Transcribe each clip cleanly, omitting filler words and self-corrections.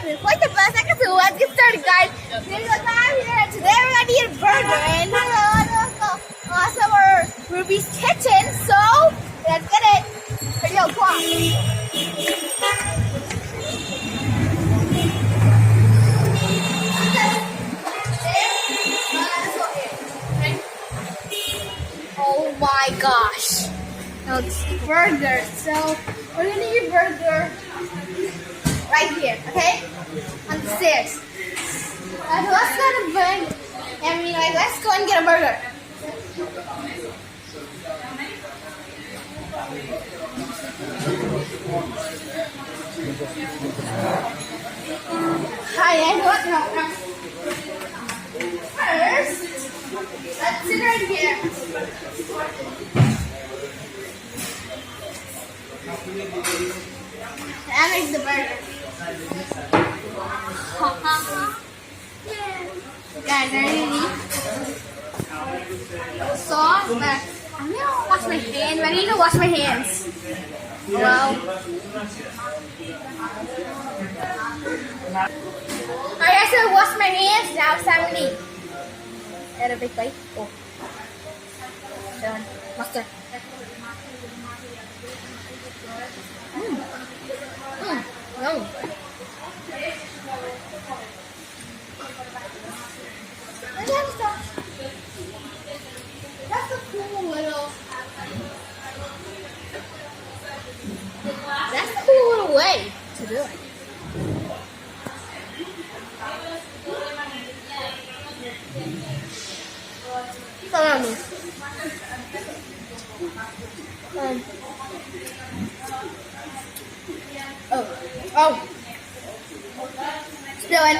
having quite the buzz. So let's get started, guys. Here's what I'm here, and today we're gonna eat a burger. And also we're Ruby's kitchen, so let's get it. Here you go, come on. Oh my gosh. Now it's burger. So we're gonna eat burger right here, okay? On the stairs. Let's go to bed. Let's go and get a burger. Hi, and what? No. First, let's sit right here. That makes the burger. Guys, are you ready? Sauce, but I'm gonna wash my hands. I need to wash my hands. Well, I guess I wash my hands. Now it's time to eat. Add a big bite. Oh, done. Mustard. No. That's a cool little. That's a cool little way to do it. Follow me. Oh. Spilling.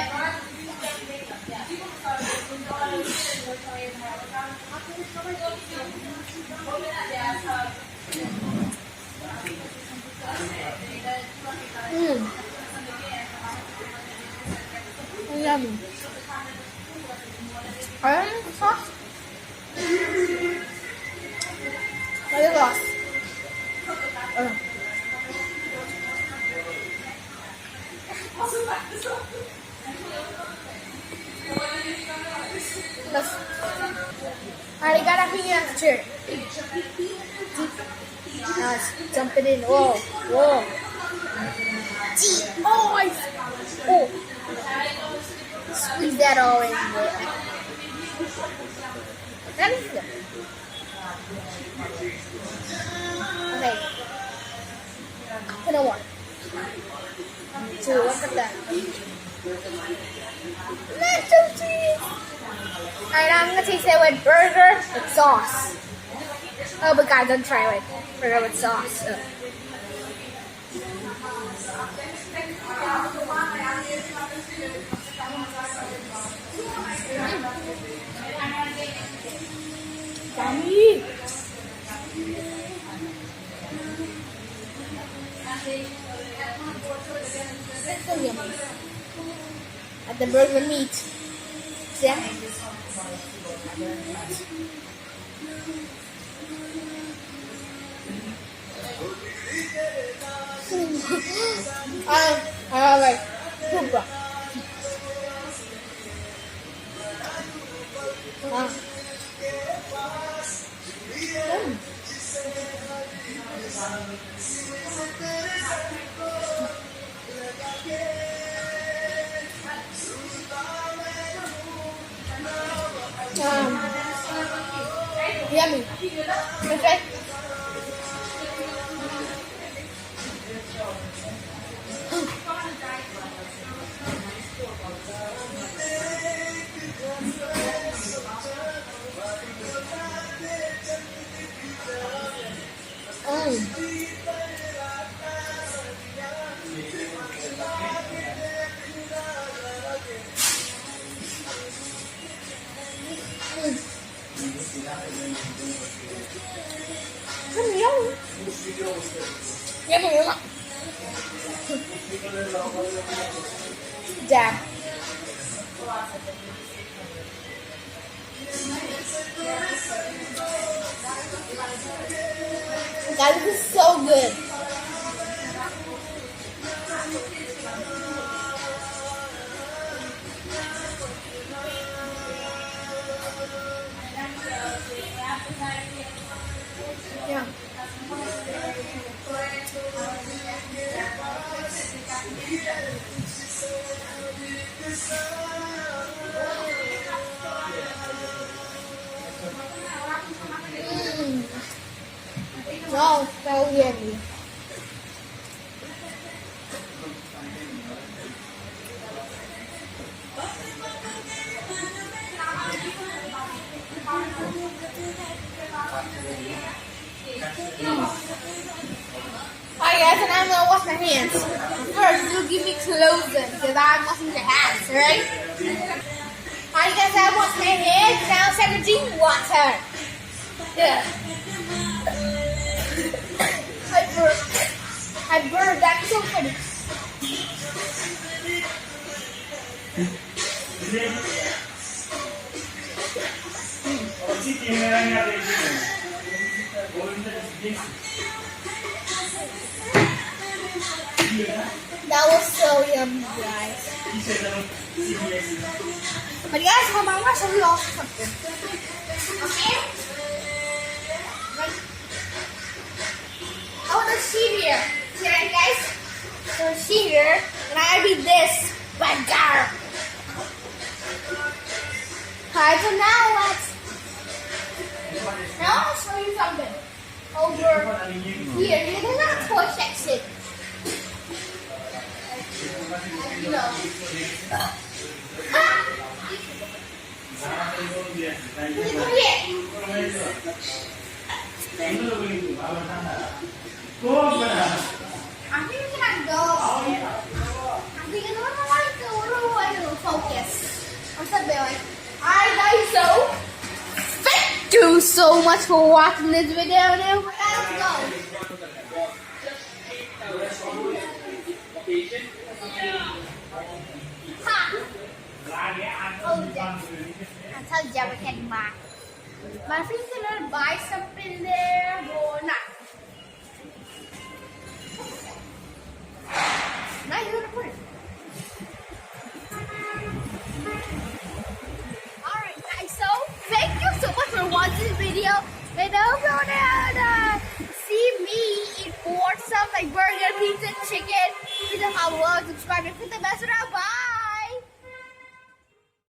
Yummy. Sauce. Look at sauce. Alright, got a few extra. Now let's dump it in. Whoa. Oh. Squeeze that all in there. That is good. Okay. Another one. Two. Look at that. Nacho cheese. Alright, now I'm gonna taste it with burger with sauce. Oh, but guys, don't try it. Burger with sauce. Zami. That's so yummy. At the burger meat. See? I like super. Yummy. Okay. Dab. Guys, this is so good. No, no, really. Alright guys, and I'm gonna wash my hands. First, you give me clothing because I'm washing your hands, alright? Alright guys, I wash my hands, now it's time to drink water. Yeah. I burned that so funny. That was so yummy, guys. But guys, hold on, I want to show you all something. Okay? I want to see here. See that, guys? So see here, and I be this burger. Alright, so now I'll show you something. Over here, you can have a toy section. You know. Come here. I think we can go. I think I don't like to go. I don't focus. I'm so bad. Alright guys, so thank you so much for watching this video. Now let's go. I told you we can buy. But I think we're gonna buy something there or not. Now you're gonna put it. Alright guys, so thank you so much for watching this video. And don't forget to see me eat more stuff like burger, pizza, chicken. Please hot subscribe and click the bell